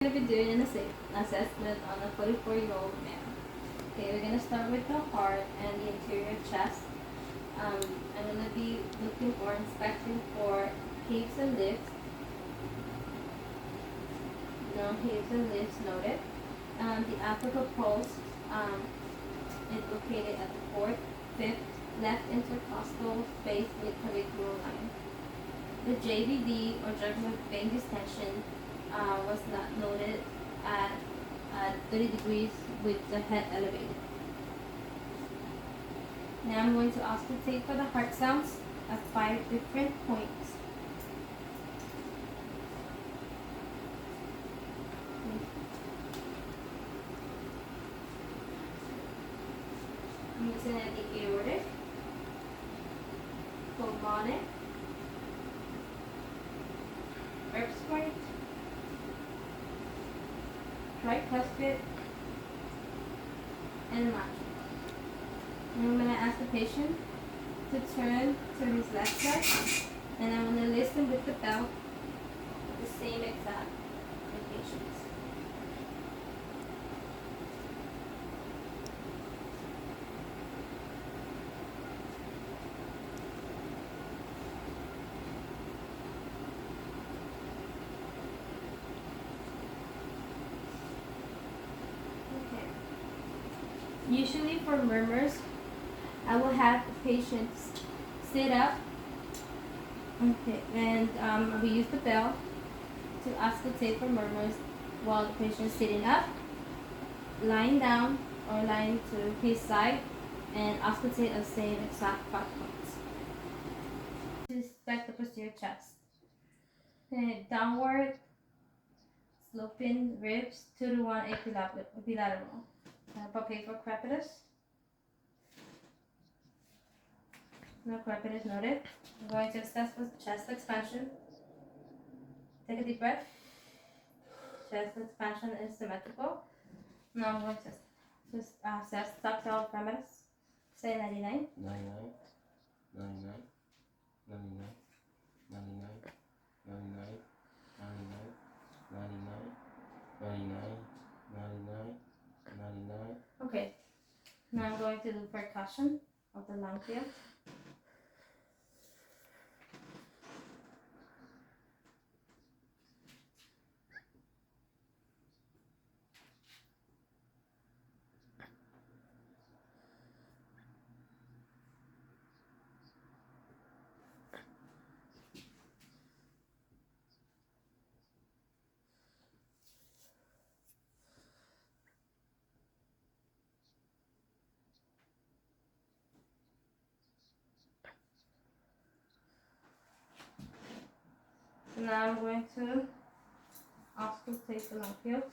We're going to be doing an assessment on a 44-year-old man. Okay, we're going to start with the heart and the interior chest. I'm going to be looking for inspecting for hips and lifts. No hips and lifts noted. The apical pulse is located at the fourth, fifth, left intercostal space with clavicular line. The JVD or jugular vein distension was not noted at 30 degrees with the head elevated. Now I'm going to auscultate for the heart sounds at 5 different points. I'm using the aortic, pulmonic, Erbsweit, tricuspid, and matrix. And I'm going to ask the patient to turn to his left side, and I'm going to listen with the bell the same exact locations. Usually for murmurs, I will have the patient sit up. Okay, and we use the bell to auscultate for murmurs while the patient is sitting up, lying down, or lying to his side, and auscultate the same exact 5 points. Inspect the posterior chest. Okay, downward sloping ribs 2 to 1 epilateral. Palpate crepitus. No crepitus noted. I'm going to assess for chest expansion. Take a deep breath. Chest expansion is symmetrical. Now I'm going to assess tactile parameters. Say 99. 99, 99, 99, 99, 99, 99, 99, 99, 99. Okay. Now I'm going to do percussion of the lung field. So now I'm going to auscultate the lung field.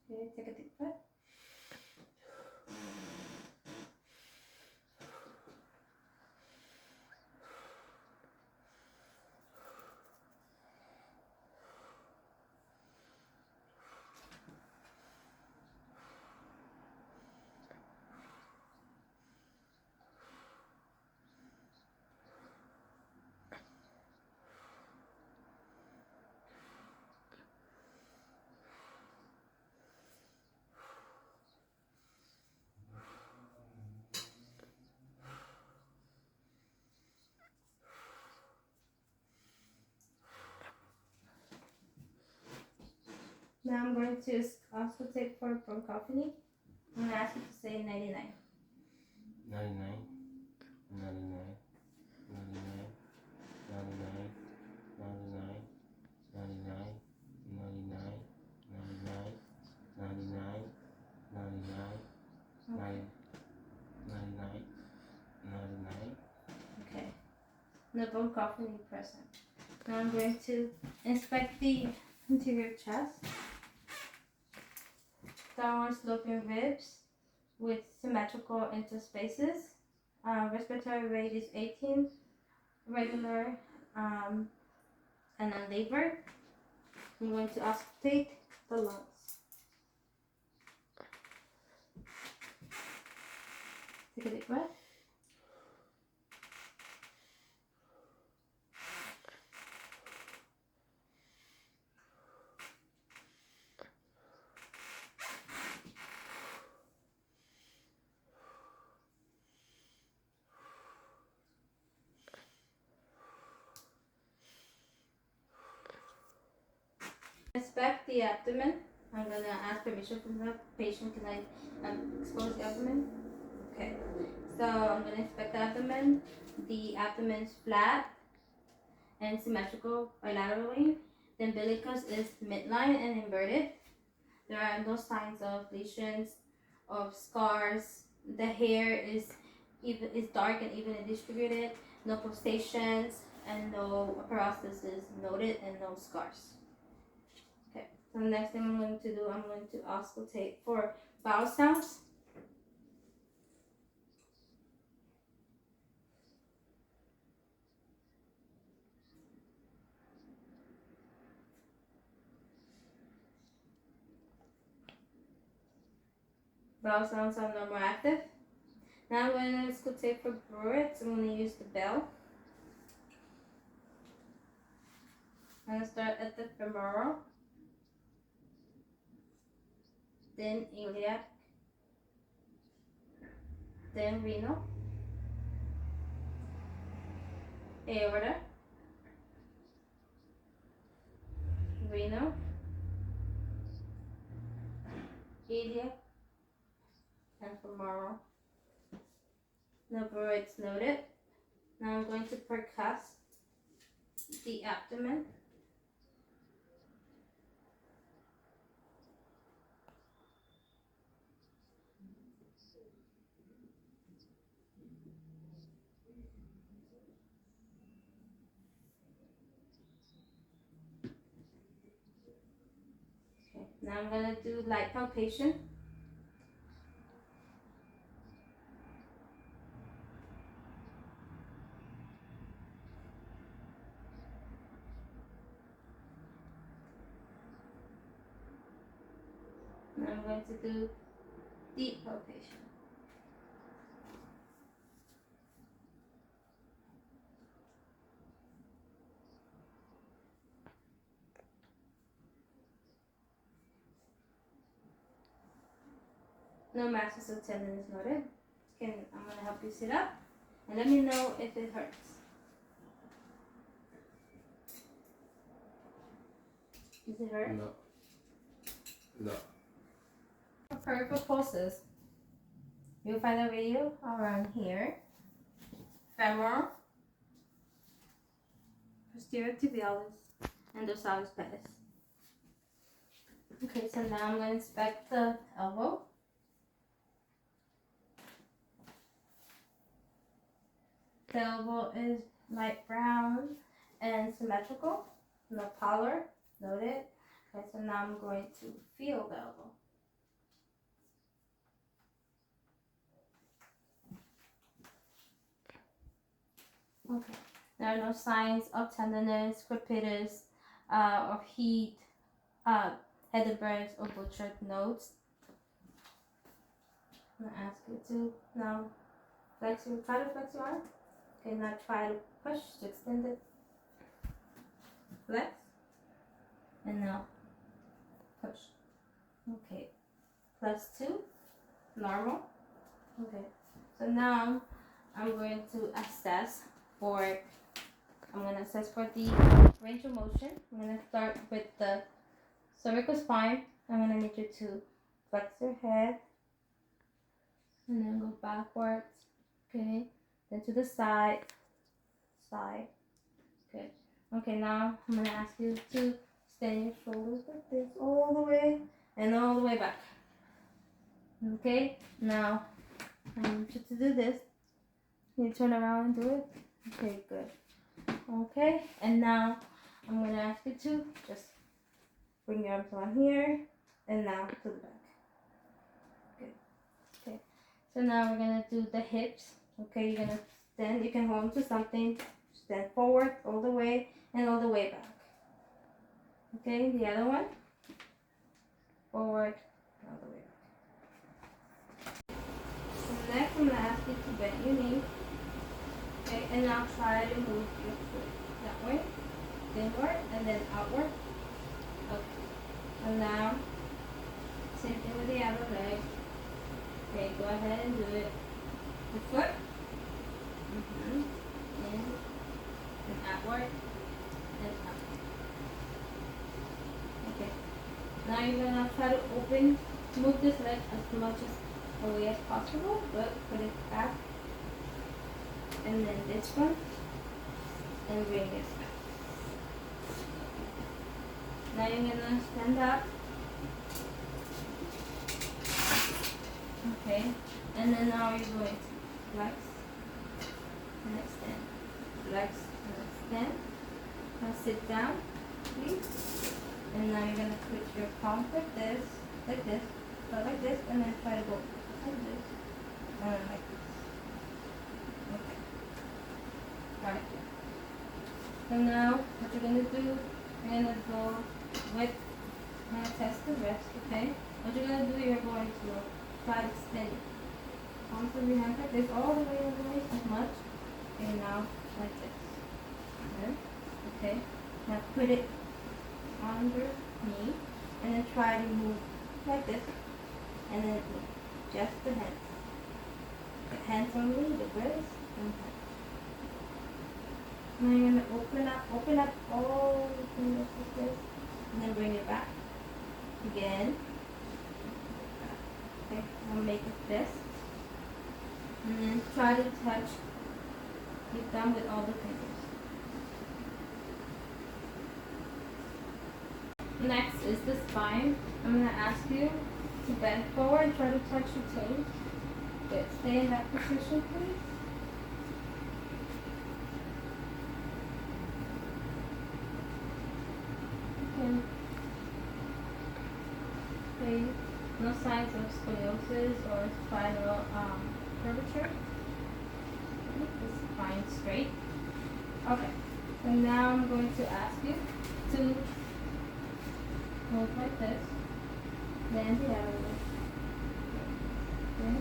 Okay, take a deep breath. Now I'm going to auscultate for bronchophony. I'm going to ask you to say 99. 99, 99, 99, 99, 99, 99, 99, 99, 99, 99, 99, 99. Okay. No bronchophony present. Now I'm going to inspect the anterior chest. Downward sloping ribs with symmetrical interspaces. Respiratory rate is 18, regular and unlabored. I'm going to auscultate the lungs. Take a deep breath. the abdomen. I'm gonna ask permission from the patient. Can I expose the abdomen? Okay. So I'm gonna inspect the abdomen. The abdomen's flat and symmetrical bilaterally. The umbilicus is midline and inverted. There are no signs of lesions, of scars. The hair is dark and evenly distributed. No crustaceans and no paralysis noted, and no scars. Okay. So the next thing I'm going to do, I'm going to auscultate for vowel sounds. Vowel sounds are no more active. Now I'm going to auscultate for Brewitts. I'm going to use the bell. I'm going to start at the femoral, then iliac, then renal, aorta, renal, iliac, and femoral. No Brewitts noted. Now I'm going to percuss the abdomen. Okay. Now I'm going to do light palpation. Now I'm going to do deep palpation. No masses of tendon is noted. I'm going to help you sit up and let me know if it hurts. Does it hurt? No. No. For peripheral pulses, you'll find a radio around here, femoral, posterior tibialis, and dorsalis pedis. Okay, so now I'm going to inspect the elbow. The elbow is light brown and symmetrical, no pallor noted. Okay, so now I'm going to feel the elbow. Okay, there are no signs of tenderness, crepitus, of heat, Heddenberg's or Butchert notes. I'm gonna ask you to now try to flex your arm. Okay, now try to push to extend it. Flex. And now push. Okay. +2. Normal. Okay. So now I'm going to assess for the range of motion. I'm going to start with the cervical spine. I'm going to need you to flex your head and then go backwards. Okay. Then to the side. Good. Okay, now I'm going to ask you to extend your shoulders like this all the way and all the way back. Okay, now I need you to do this. You turn around and do it. Okay, good. Okay, and now I'm going to ask you to just bring your arms on here and now to the back. Good. Okay, so now we're going to do the hips. Okay, you're going to stand. You can hold to something. Stand forward all the way and all the way back. Okay, the other one. Forward, all the way back. So next, I'm going to ask you to bend your knee. Okay, and now try to move your foot that way, inward, and then outward. Okay, and now, same thing with the other leg. Okay, go ahead and do it. The foot. In, and outward, and up. Okay. Now you're gonna try to move this leg as much as away as possible, but put it back. And then this one, and bring this back. Now you're gonna stand up. Okay, and then now you're going to flex and extend. Flex and extend. Now sit down, please. And now you're gonna put your palm like this, go like this, and then try to go like this, and then like this. Okay. Right. So now what you're gonna do, you're gonna go with, I'm gonna test the rest, okay? What you're gonna do, you're going to try to extend it. Palms of your hands like this, all the way as much. And now like this. Okay. Now put it underneath, and then try to move like this, and then move. Just the hands. The hands only, the wrist, and hands. Now you're gonna open up all the fingers like this, and then bring it back. Again. Okay, now make it this. And then try to touch your thumb with all the fingers. Next is the spine. I'm going to ask you to bend forward, try to touch your toes. Good. Stay in that position, please. Okay. Okay. No signs of scoliosis or spinal curvature. The spine straight. Okay. And now I'm going to ask you to hold like this, then the other way, okay.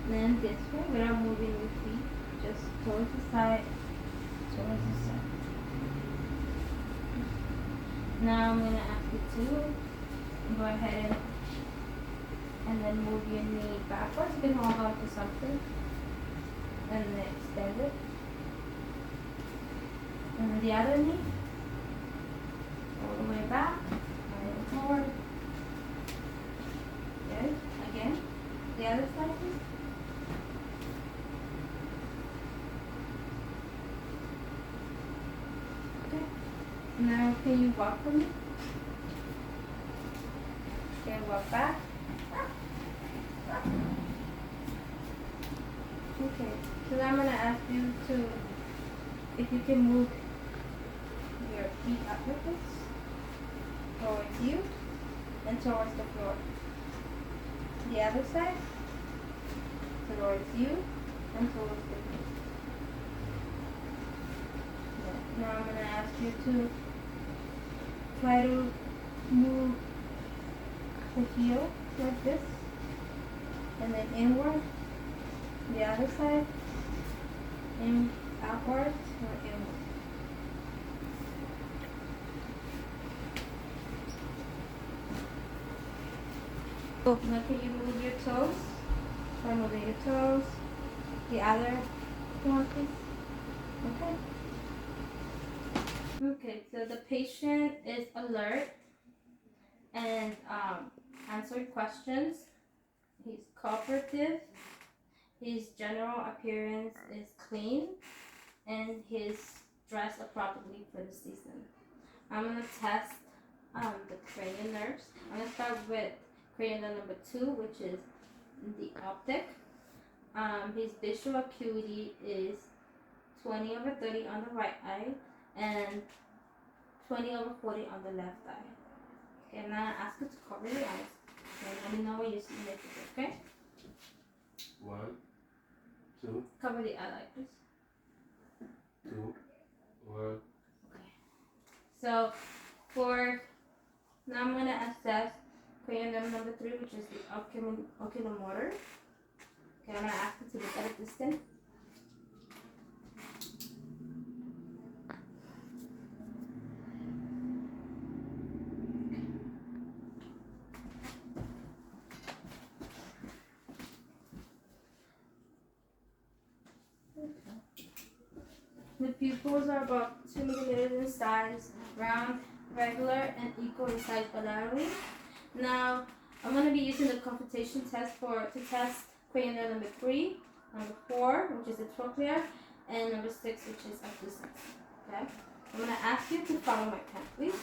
Then this way without moving your feet, just towards the side, towards the side. Now I'm going to ask you to go ahead and then move your knee backwards. You can hold on to something and then extend it. And then the other knee, all the way back. Forward. Good. Again. The other side, please. Okay. Now can you walk for me? Okay, walk back. Okay. So now I'm gonna ask you to, if you can move your feet up like this, towards you and towards the floor. The other side, towards you and towards the floor. Yeah. Now I'm going to ask you to try to move the heel like this and then inward. The other side, in outward or inward. Now can you move your toes? Try moving your toes. The other one, please. Okay. Okay, so the patient is alert and answered questions. He's cooperative. His general appearance is clean and he's dressed appropriately for the season. I'm going to test the cranial nerves. I'm going to start with cranial number 2, which is the optic. His visual acuity is 20/30 on the right eye and 20/40 on the left eye. Okay, I'm gonna ask you to cover your eyes. Okay, let me know when you see it. Okay? 1, 2, Cover the eye light, please. 2, 1. Okay. So now I'm gonna assess cranial number 3, which is the oculomotor. Okay, I'm gonna ask you to look at a distance. The pupils are about 2 millimeters in size, round, regular, and equal in size bilaterally. Now I'm gonna be using the confrontation test to test crayon nail number 3, number 4, which is the trochlea, and number 6, which is obtuse. Okay? I'm gonna ask you to follow my pen, please.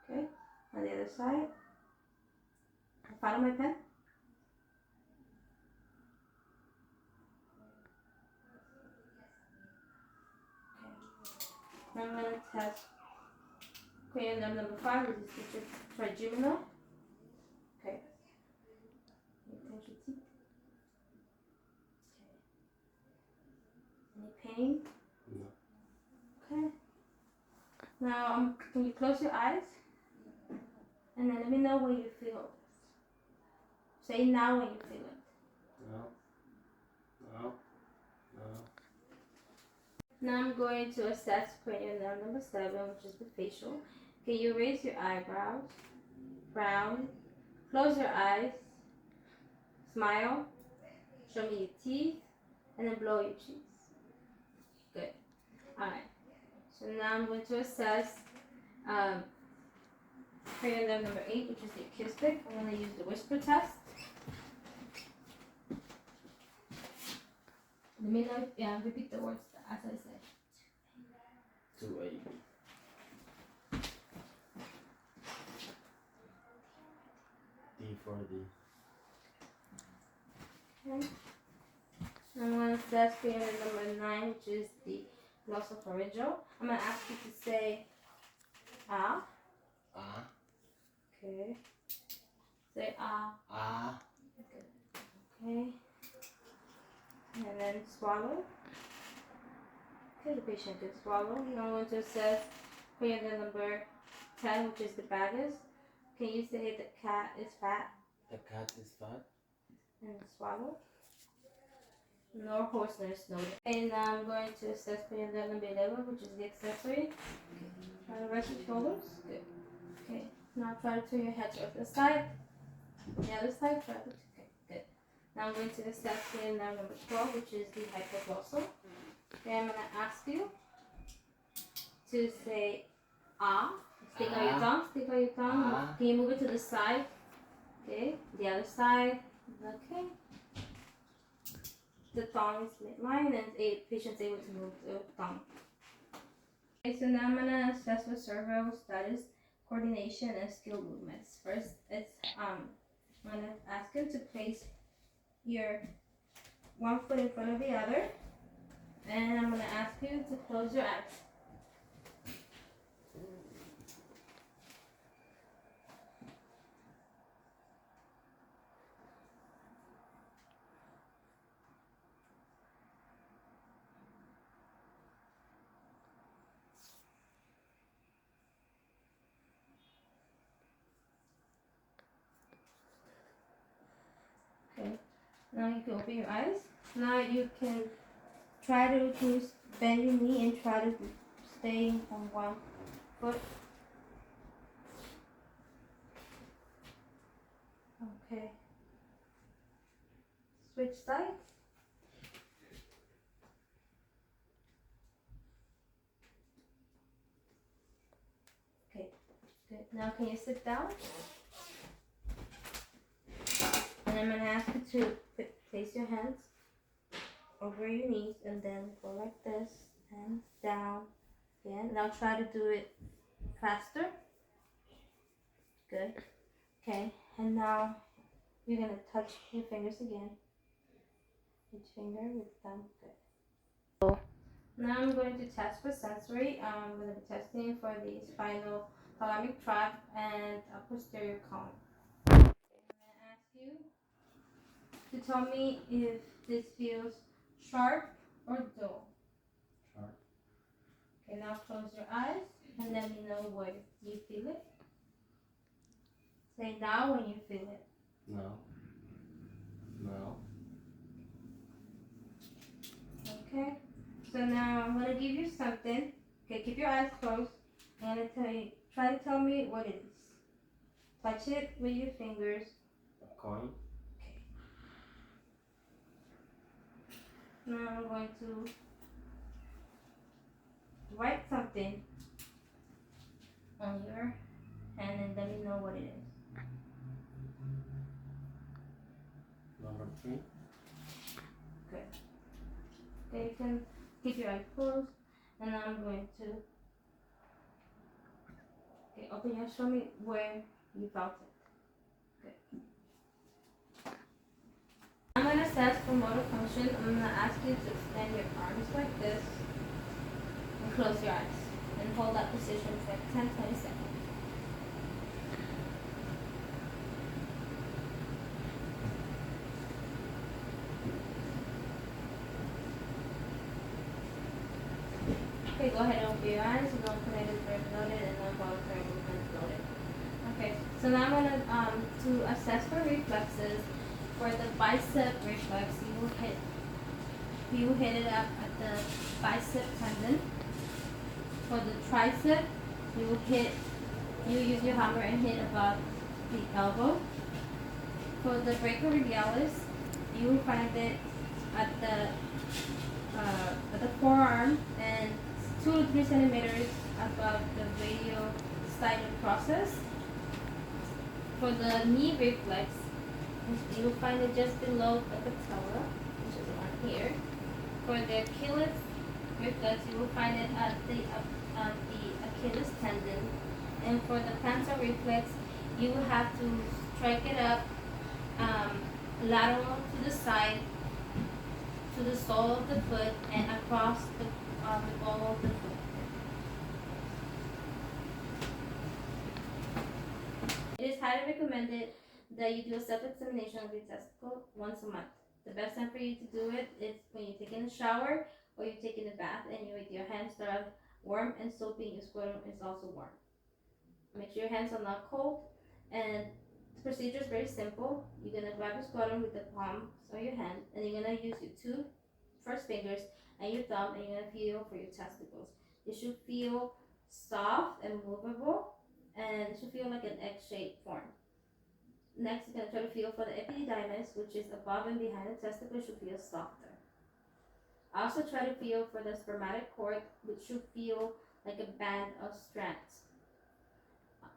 Okay, on the other side. Follow my pen. Okay. Now I'm gonna test crayon nail number 5, which is the trigeminal. Okay. Touch your teeth. Okay. Any pain? No. Okay. Now, can you close your eyes? And then let me know when you feel this. Say now when you feel it. No. No. No. Now I'm going to assess cranial nerve number 7, which is the facial. Can you raise your eyebrows, frown, close your eyes, smile, show me your teeth, and then blow your cheeks. Good. Alright. So now I'm going to assess cranial nerve number 8, which is the acoustic. I'm going to use the whisper test. Let me know, repeat the words as I said. 2-8. D4D. Okay. I'm going to assess cranial number 9, which is the glossopharyngeal. I'm going to ask you to say ah. Ah. Okay. Say ah. Ah. Okay. And then swallow. Okay, the patient can swallow. Now I'm going to assess cranial number 10, which is the vagus. Can you say the cat is fat? The cat is fat. And swallow. No hoarseness noted. And now I'm going to assess cranial number 11, which is the accessory. Try to rest your shoulders. Good. Okay. Now try to turn your head to the side. The other side. Try to. Okay. Good. Now I'm going to assess cranial number 12, which is the hypoglossal. Okay, I'm going to ask you to say ah. Stick out your tongue. Stick out your tongue. Ah. Can you move it to the side? Okay. The other side. Okay. The tongue is midline and the patient's able to move the tongue. Okay, so now I'm going to assess for cerebral status, coordination, and skill movements. First, I'm going to ask you to place your one foot in front of the other. And I'm going to ask you to close your eyes. Okay, now you can open your eyes. Now you can bend your knee and try to stay on one foot. Okay. Switch sides. Okay, good. Now can you sit down? And I'm going to ask you to place your hands over your knees and then go like this and down again. Now try to do it faster. Good. Okay, and now you're going to touch your fingers again. Each finger with thumb. Good. Now I'm going to test for sensory. I'm going to be testing for the spinal thalamic tract and posterior column. Okay, I'm going to ask you to tell me if this feels sharp or dull. Sharp. Okay, now close your eyes and let me know where you feel it. Say now when you feel it. No. No. Okay, so now I'm going to give you something. Okay, keep your eyes closed. I'm going to tell you, try to tell me what it is. Touch it with your fingers. A coin. Okay. Now I'm going to write something on your hand and let me know what it is. Number 3. Okay, you can keep your eyes closed, and now I'm going to. Okay, open your. Show me where you felt it. Good. I'm gonna assess for motor function. I'm gonna ask you to extend your arms like this and close your eyes and hold that position for 10-20 seconds. Okay, go ahead and open your eyes. You don't connect it very noted and then voluntary movement noted. Okay, so now I'm gonna to assess for reflexes. For the bicep reflex, you will hit it up at the bicep tendon. For the tricep, you use your hammer and hit above the elbow. For the brachioradialis, you will find it at the forearm and 2 to 3 centimeters above the radial sternum process. For the knee reflex, you will find it just below the patella, which is around here. For the Achilles reflex, you will find it at the Achilles tendon. And for the plantar reflex, you will have to strike it up lateral to the side to the sole of the foot and across the ball of the foot. It is highly recommended that you do a self-examination of your testicle once a month. The best time for you to do it is when you're taking a shower or you're taking a bath and your hands are warm and soapy and your scrotum is also warm. Make sure your hands are not cold, and the procedure is very simple. You're gonna grab your scrotum with the palms of your hand and you're gonna use your 2 first fingers and your thumb and you're gonna feel for your testicles. It should feel soft and movable and it should feel like an egg-shaped form. Next, you're gonna try to feel for the epididymis, which is above and behind the testicle. It should feel softer. Also try to feel for the spermatic cord, which should feel like a band of strands.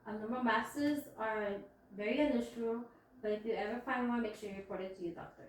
Abnormal masses are very unusual, but if you ever find one, make sure you report it to your doctor.